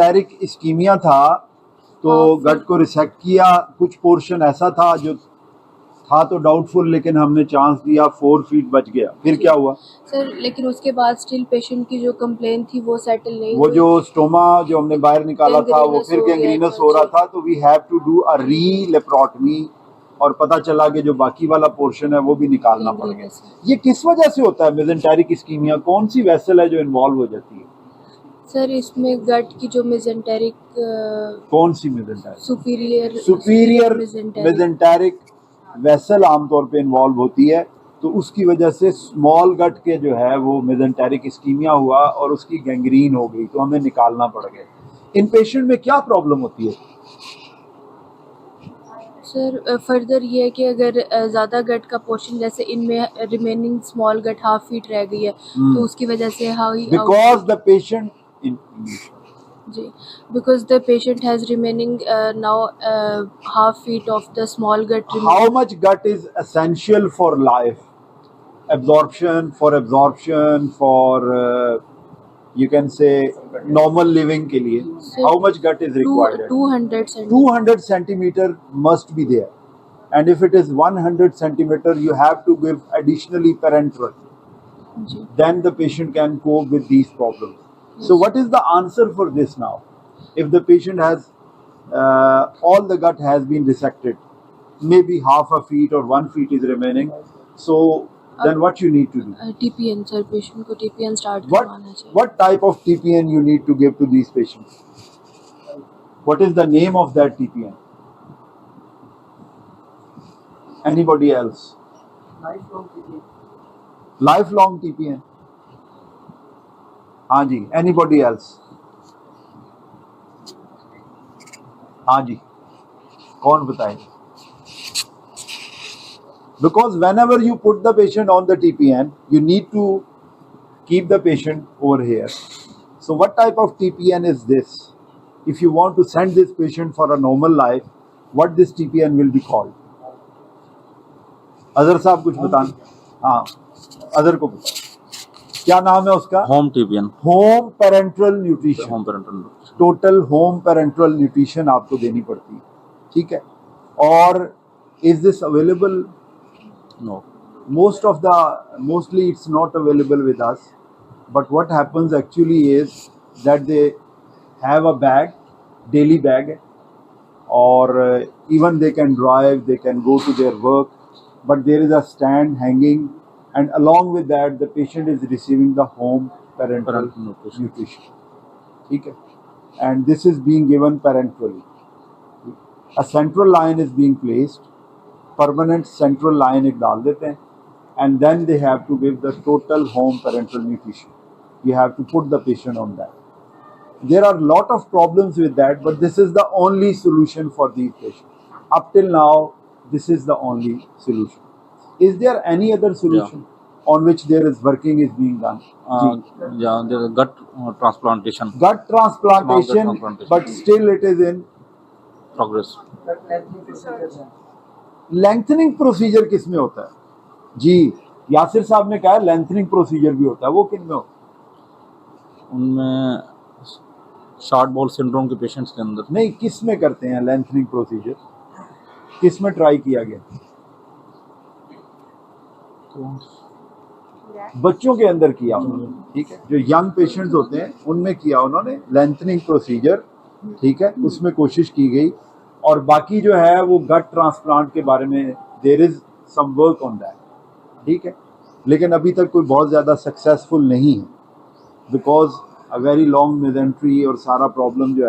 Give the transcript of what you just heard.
टेरिक ischemia था तो गट को रिसेक्ट किया, कुछ पोर्शन ऐसा था जो था तो डाउटफुल, लेकिन हमने चांस दिया, 4 फीट बच गया। फिर क्या हुआ सर? लेकिन उसके बाद स्टिल पेशेंट की जो कंप्लेन थी वो सेटल नहीं वो हुई। जो स्टोमा जो हमने बाहर निकाला था वो फिर गैंग्रीनस हो रहा था, तो we have to do a re laparotomy, और पता चला कि जो बाकी वाला पोर्शन है वो भी निकालना पड़ गया। ये किस वजह से होता है मेसेंटेरिक इस्कीमिया? कौन सी वेसल है जो इन्वॉल्व हो जाती है? सर इसमें गट की जो मेसेंटेरिक कौन सी मेसेंटेरिक? सुपीरियर मेसेंटेरिक वेसल आमतौर पे इन्वॉल्व होती है, तो उसकी वजह से स्मॉल गट के जो है वो मेसेंटेरिक इस्कीमिया हुआ और उसकी गैंग्रीन हो गई, तो हमें निकालना पड़ गया। इन पेशेंट में क्या प्रॉब्लम होती है? सर फर्दर ये है कि अगर ज़्यादा गट का पोर्शन, जैसे इनमें remaining small gut half feet रह गई है, तो उसकी वजह से बिकॉज द पेशेंट जी, because the patient has remaining now half feet of the small gut how much gut is essential for life? Absorption, for you can say normal living के लिए how much gut is required? 200 centimeter must be there, and if it is 100 centimeter you have to give additionally parenteral, then the patient can cope with these problems. So what is the answer for this now? If the patient has all the gut has been resected, maybe half a feet or 1 feet is remaining, so then what you need to do? TPN, sir, patient को TPN start करवाना चाहिए। What type of TPN you need to give to these patients? What is the name of that TPN? Anybody else? Lifelong TPN. हाँ जी, anybody else? हाँ जी, कौन बताएगा? Because whenever you put the patient on the TPN, you need to keep the patient over here. So what type of TPN is this? If you want to send this patient for a normal life, what this TPN will be called? Azhar साहब कुछ बताना। हाँ, अजहर को बताओ क्या नाम है उसका? Home TPN, home parenteral nutrition. Home parental total home parenteral nutrition आपको देनी पड़ती है, ठीक है? और is this available? No. Mostly it's not available with us, but what happens actually is that they have a bag, daily bag, or even they can drive, they can go to their work, but there is a stand hanging, and along with that the patient is receiving the home parental nutrition. Okay? And this is being given parenterally. A central line is being placed, permanent central line एक डाल देते हैं, and then they have to give the total home parental nutrition. You have to put the patient on that. There are a lot of problems with that, but this is the only solution for these patients. Up till now, this is the only solution. Is there any other solution on which there is working is being done? Yeah, there is gut transplantation. Gut transplantation, but still it is in Progress. Lengthening procedure किस में होता है? जी, यासिर साहब ने कहा lengthening procedure भी होता है, वो किन में होता है? उनमें शॉर्ट बॉल सिंड्रोम के पेशेंट्स के अंदर नहीं, किस में करते हैं लेंथनिंग प्रोसीजर? किस में ट्राई किया गया? बच्चों के अंदर किया उन्होंने, ठीक है? जो यंग पेशेंट्स होते हैं उनमें किया उन्होंने लेंथनिंग प्रोसीजर, ठीक है? उसमें कोशिश की गई, और बाकी जो है वो गट ट्रांसप्लांट के बारे में there is some work on that, ठीक है? लेकिन अभी तक कोई बहुत ज़्यादा सक्सेसफुल नहीं है, because a very long mesentery और सारा प्रॉब्लम जो है